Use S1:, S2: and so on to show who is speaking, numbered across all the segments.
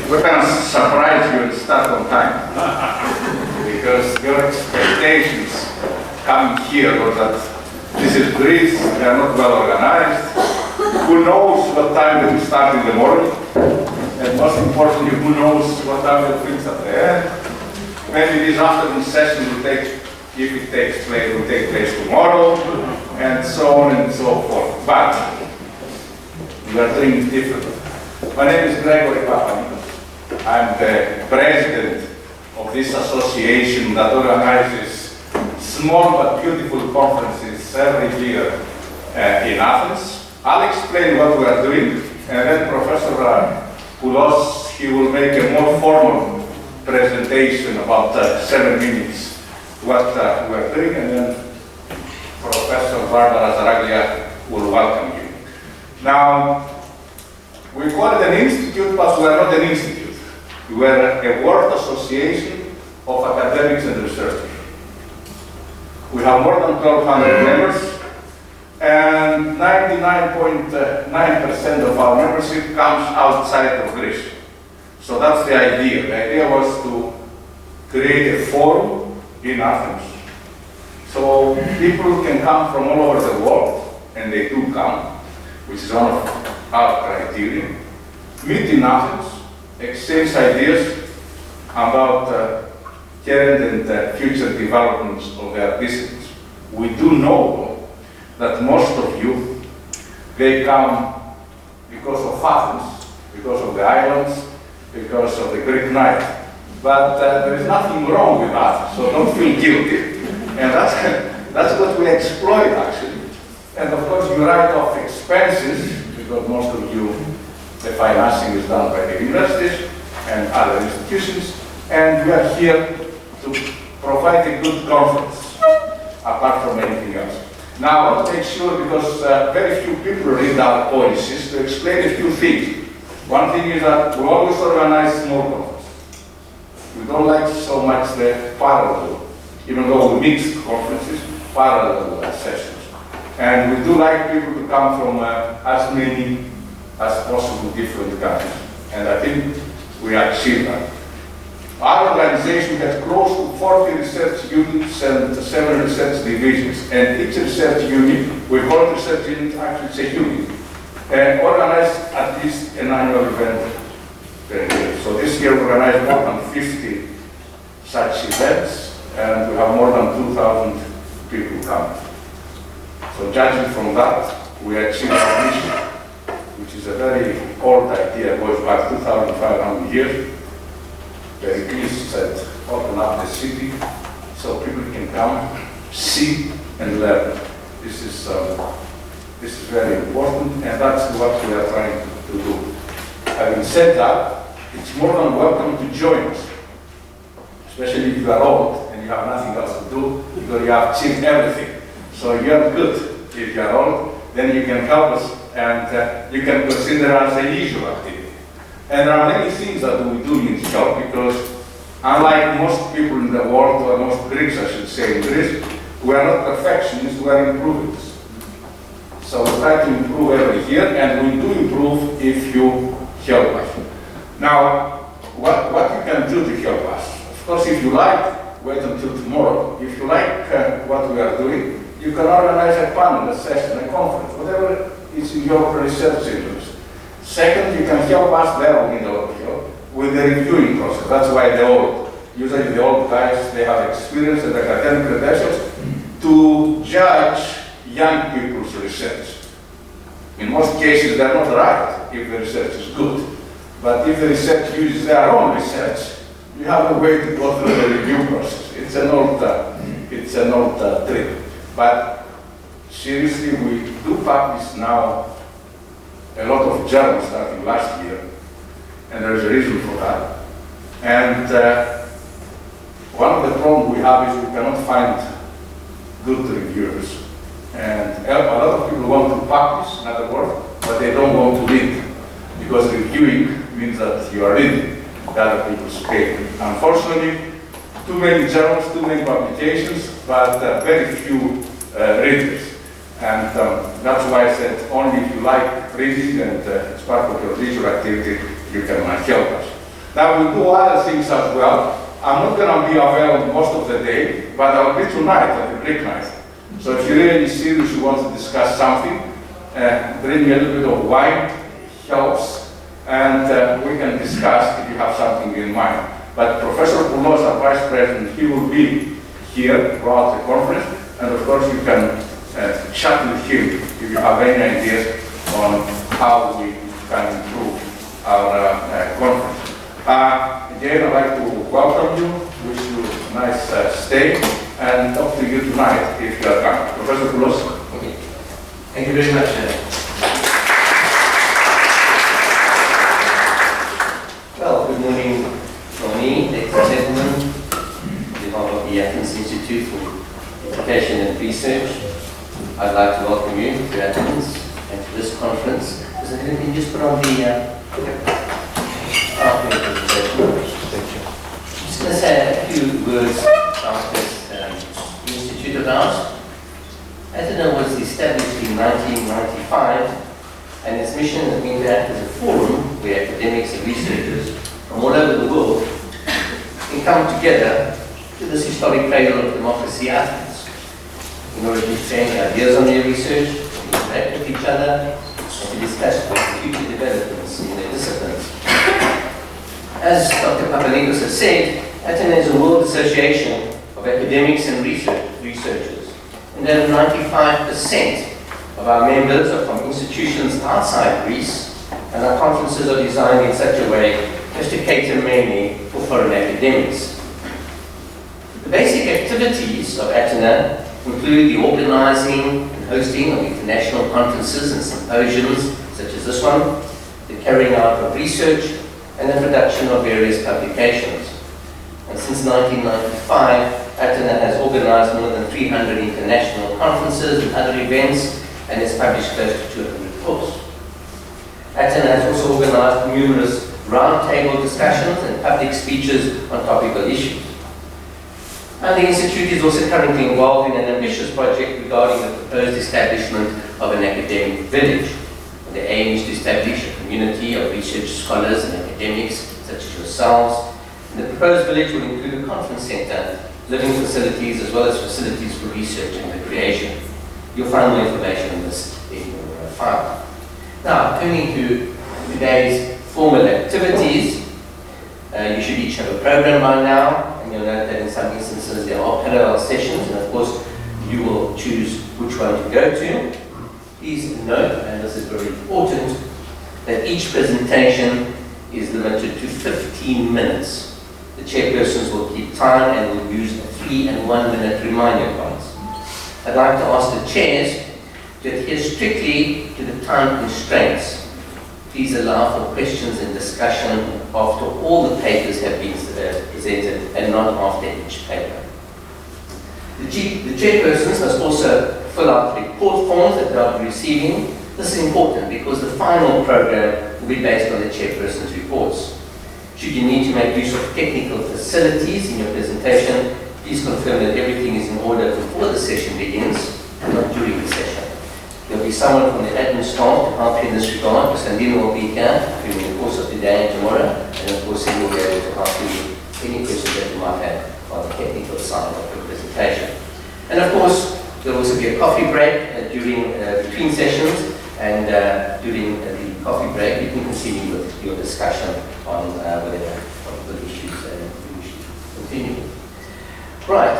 S1: we're going to surprise you and start on time. Because your expectations coming here was that this is Greece, they are not well organized. Who knows what time they will start in the morning? And most importantly, who knows what time they'll finish at the end? Maybe this afternoon session will take, if it takes place, will take place tomorrow, and so on and so forth. But we are doing it differently. My name is Gregory Papanikos. I'm the president of this association that organizes small but beautiful conferences every year in Athens. I'll explain what we are doing, and then Professor Poulos, he will make a more formal presentation about 7 minutes what we are doing, and then Professor Barbara Zaraglia will welcome you. Now, we call it an institute, but we are not an institute. We are a world association of academics and researchers. We have more than 1,200 members, and 99.9% of our membership comes outside of Greece. So that's the idea. The idea was to create a forum in Athens. So people can come from all over the world, and they do come, which is one of our criteria, meet in Athens, exchange ideas about current and future developments of their disciplines. We do know that most of you, they come because of Athens, because of the islands, because of the Greek night. But there is nothing wrong with that, so don't feel guilty. And that's what we exploit, actually. And of course, you write off expenses, because most of you, the financing is done by the universities and other institutions, and we are here to provide a good conference, apart from anything else. Now, I want to make sure, because very few people read our policies, to explain a few things. One thing is that we always organize small conferences. We don't like so much the parallel, even though we mix conferences, parallel sessions. And we do like people to come from as many as possible different countries. And I think we achieve that. Our organization has close to 40 research units and 7 research divisions. And each research unit, we call it research unit, actually it's a unit, and organize at least an annual event per year. So this year we organized more than 50 such events, and we have more than 2,000 people coming. So judging from that, we achieved our mission, which is a very old idea, goes back 2,500 years. The Greeks said, open up the city so people can come, see, and learn. This is very important, and that's what we are trying to do. Having said that, it's more than welcome to join us, especially if you are old and you have nothing else to do, because you have achieved everything. So you're good. If you are old, then you can help us, and you can consider us a leisure activity. And there are many things that we do need help, because unlike most people in the world, or most Greeks, I should say, in Greece, we are not perfectionists, we are improvers. So we try to improve every year, and we do improve if you help us. Now, what you can do to help us? Of course, if you like, wait until tomorrow. If you like what we are doing, you can organize a panel, a session, a conference, whatever is in your research interest. Second, you can help us there in the old field with the reviewing process. That's why usually the old guys, they have experience and academic credentials to judge young people's research. In most cases, they're not right if the research is good. But if the research uses their own research, you have a way to go through the review process. It's an old trick. But seriously, we do publish now a lot of journals starting last year, and there is a reason for that. And one of the problems we have is we cannot find good reviewers. And a lot of people want to publish, in other words, but they don't want to read, because reviewing means that you are reading the other people's paper. Unfortunately, too many journals, too many publications, but very few readers. And that's why I said only if you like reading and it's part of your leisure activity, you can help us. Now we'll do other things as well. I'm not going to be available most of the day, but I'll be tonight at the Greek night. So if you're really serious, you want to discuss something, bring me a little bit of wine, helps, and we can discuss if you have something in mind. But Professor Poulos, our Vice President, he will be here throughout the conference, and of course you can chat with him if you have any ideas on how we can improve our conference. Again, I'd like to welcome you, wish you a nice stay, and talk to you tonight if you are coming. Professor Poulos.
S2: Okay. Thank you very much. Well, good morning from me, ladies and gentlemen, on behalf of the Athens Institute for Education and Research. I'd like to welcome you to Athens and to this conference. Does anything just put on the I'm just going to say a few words about this institute of ours. Atiner was established in 1995, and its mission has been to act as a forum where academics and researchers from all over the world can come together to this historic cradle of democracy, Athens, in order to exchange ideas on their research, to interact with each other, and to discuss future developments in their disciplines. As Dr. Papanikos has said, Atiner is a world association of academics and researchers, and over 95% of our members are from institutions outside Greece, and our conferences are designed in such a way as to cater mainly for foreign academics. The basic activities of Atiner include the organizing and hosting of international conferences and symposiums such as this one, the carrying out of research, and the production of various publications. And since 1995, Atiner has organized more than 300 international conferences and other events, and has published close to 200 books. Atiner has also organized numerous roundtable discussions and public speeches on topical issues. And the Institute is also currently involved in an ambitious project regarding the proposed establishment of an academic village. The aim is to establish a community of research scholars and academics, such as yourselves. And the proposed village will include a conference center, living facilities, as well as facilities for research and recreation. You'll find more information on this in your file. Now, turning to today's formal activities, you should each have a program by now, and you'll note that in some instances there are parallel sessions, and of course you will choose which one to go to. Please note, and this is very important, that each presentation is limited to 15 minutes. The chairpersons will keep time and will use 3 and 1 minute reminder cards. I'd like to ask the chairs to adhere strictly to the time constraints. Please allow for questions and discussion after all the papers have been presented and not after each paper. The chairpersons must also fill out report forms that they will be receiving. This is important because the final program will be based on the chairperson's reports. Should you need to make use of technical facilities in your presentation, please confirm that everything is in order before the session begins and not during the session. There will be someone from the admin staff to help you in this regard. Sandino will be here during the course of today and tomorrow, and of course he will be able to help you with any questions that you might have on the technical side of your presentation. And of course, there will also be a coffee break during between sessions, and during the coffee break you can continue with your discussion on whatever topical issues you wish to continue. Right,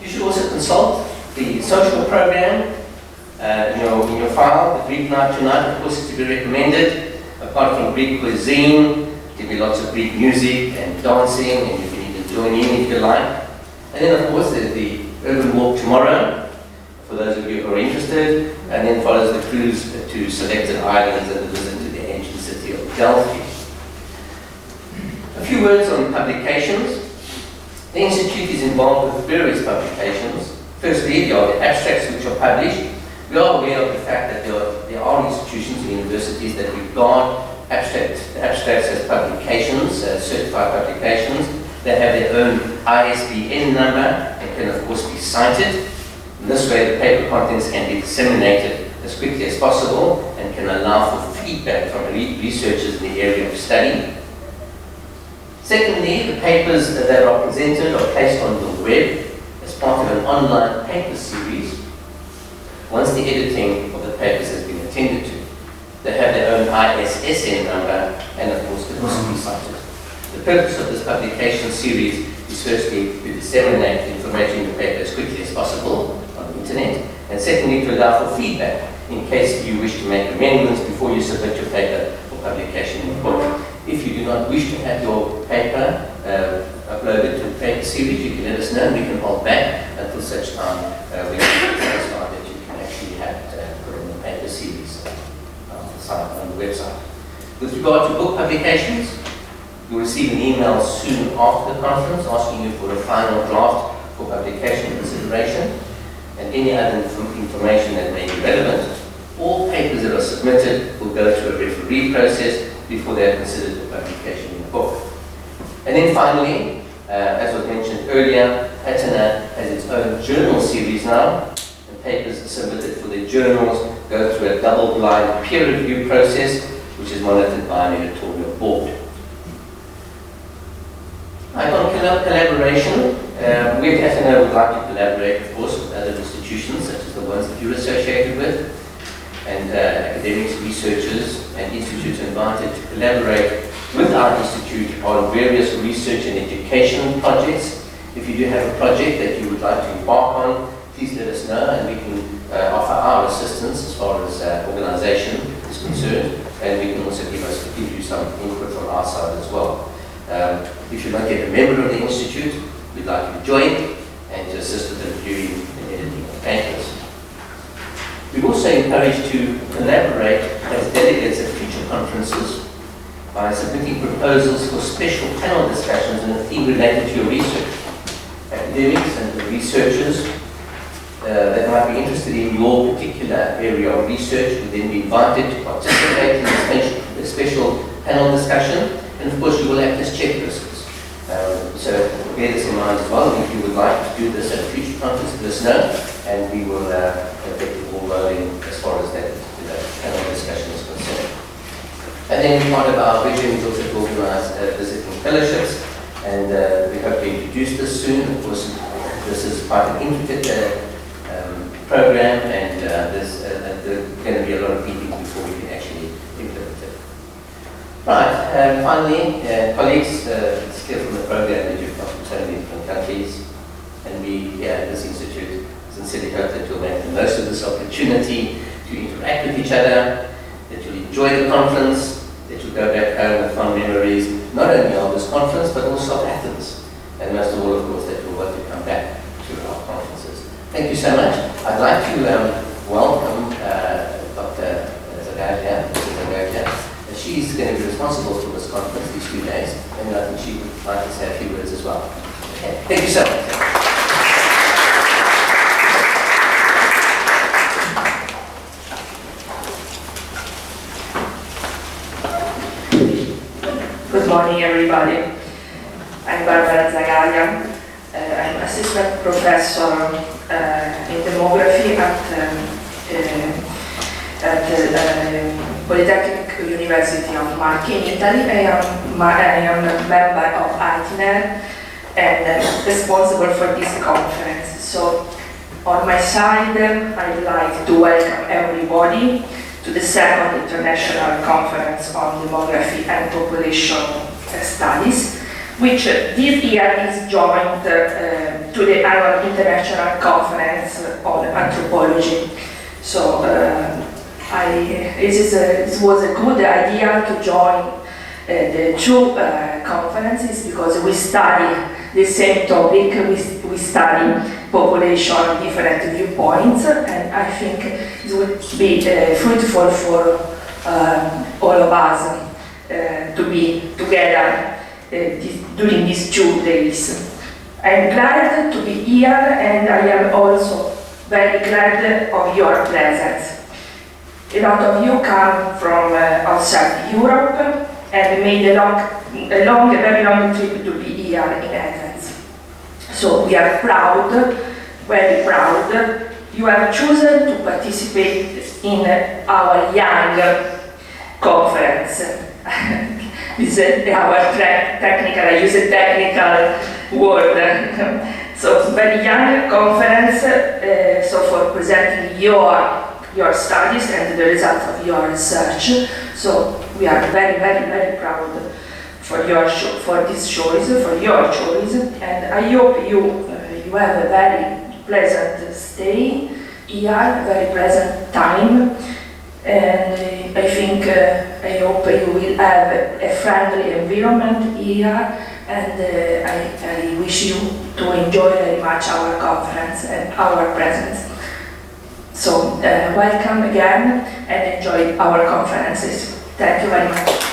S2: you should also consult the social program in your file. The Greek night tonight, of course, is to be recommended. Apart from Greek cuisine, there'll be lots of Greek music and dancing, and you can even join in if you like. And then, of course, there's the urban walk tomorrow, for those of you who are interested, and then follows the cruise to selected islands and the visit to the ancient city of Delphi. A few words on publications. The Institute is involved with various publications. Firstly, there are the abstracts which are published. We are aware of the fact that there are institutions and universities that regard abstracts as publications, certified publications. They have their own ISBN number and can of course be cited. In this way, the paper contents can be disseminated as quickly as possible and can allow for feedback from researchers in the area of study. Secondly, the papers that are presented are placed on the web as part of an online paper series. Once the editing of the papers has been attended to, they have their own ISSN number and of course can also be cited. The purpose of this publication series is firstly to disseminate information in the paper as quickly as possible on the internet, and secondly to allow for feedback in case you wish to make amendments before you submit your paper for publication in the book. If you do not wish to have your paper uploaded to the paper series, you can let us know and we can hold back until such time we can satisfy that you can actually have it put in the paper series on the website. With regard to book publications, you'll receive an email soon after the conference asking you for a final draft for publication consideration and any other information that may be relevant. All papers that are submitted will go through a referee process before they are considered for publication in the book. And then finally, as was mentioned earlier, Atiner has its own journal series now, and papers submitted for the journals go through a double-blind peer review process, which is monitored by an editorial board. On collaboration, we at Atiner would like to collaborate, of course, with other institutions, such as the ones that you're associated with, and academics, researchers, and institutes are invited to collaborate with our institute on various research and education projects. If you do have a project that you would like to embark on, please let us know and we can offer our assistance as far as organization is concerned, and we can also give you some input from our side as well. If you're not yet a member of the institute, we'd like you to join and to assist with the reviewing and editing of papers. We're also encouraged to collaborate as delegates at future conferences by submitting proposals for special panel discussions on a theme related to your research. Academics and researchers that might be interested in your particular area of research would then be invited to participate in a special panel discussion, and of course you will act as chairpersons. So bear this in mind as well. If you would like to do this at a future conference, let us know, and we will get the ball rolling as far as that panel discussion is concerned. And then part of our vision is also to organize visiting fellowships, and we hope to introduce this soon. Of course, this is quite an intricate program, and there's going to be a lot of meetings before we can actually implement it. Right, finally, colleagues, it's clear from the program that you've got from so many different countries, and we here at this institute sincerely hope that you'll make the most of this opportunity to interact with each other, that you'll enjoy the conference, that you'll go back home with fond memories, not only of this conference, but also of Athens, and most of all, of course, that you'll want to come back to our conferences. Thank you so much. I'd like to welcome Dr. Zagaria. She's going to be responsible for this conference these 2 days, and I think she would like to say a few words as well. Okay. Thank you so much.
S3: Good morning, everybody. I'm Barbara Zagaria. I'm assistant professor in demography at the Polytechnic University of Marche in Italy. I am a member of Atiner and responsible for this conference. So on my side, I'd like to welcome everybody to the second International Conference on Demography and Population Studies, which this year is joined to the annual International Conference on Anthropology. So this was a good idea to join the two conferences because we study the same topic, we study population, different viewpoints, and I think it would be fruitful for all of us to be together during these 2 days. I'm glad to be here, and I am also very glad of your presence. A lot of you come from outside Europe and made a very long trip to be here in Athens. So we are proud, very proud. You have chosen to participate in our young conference. This is our technical, I use a technical word. So very young conference, so for presenting your studies and the results of your research. So we are very, very, very proud for this choice, for your choice, and I hope you have a very pleasant stay here, very pleasant time, and I think I hope you will have a friendly environment here, and I wish you to enjoy very much our conference and our presence. So welcome again and enjoy our conferences. Thank you very much.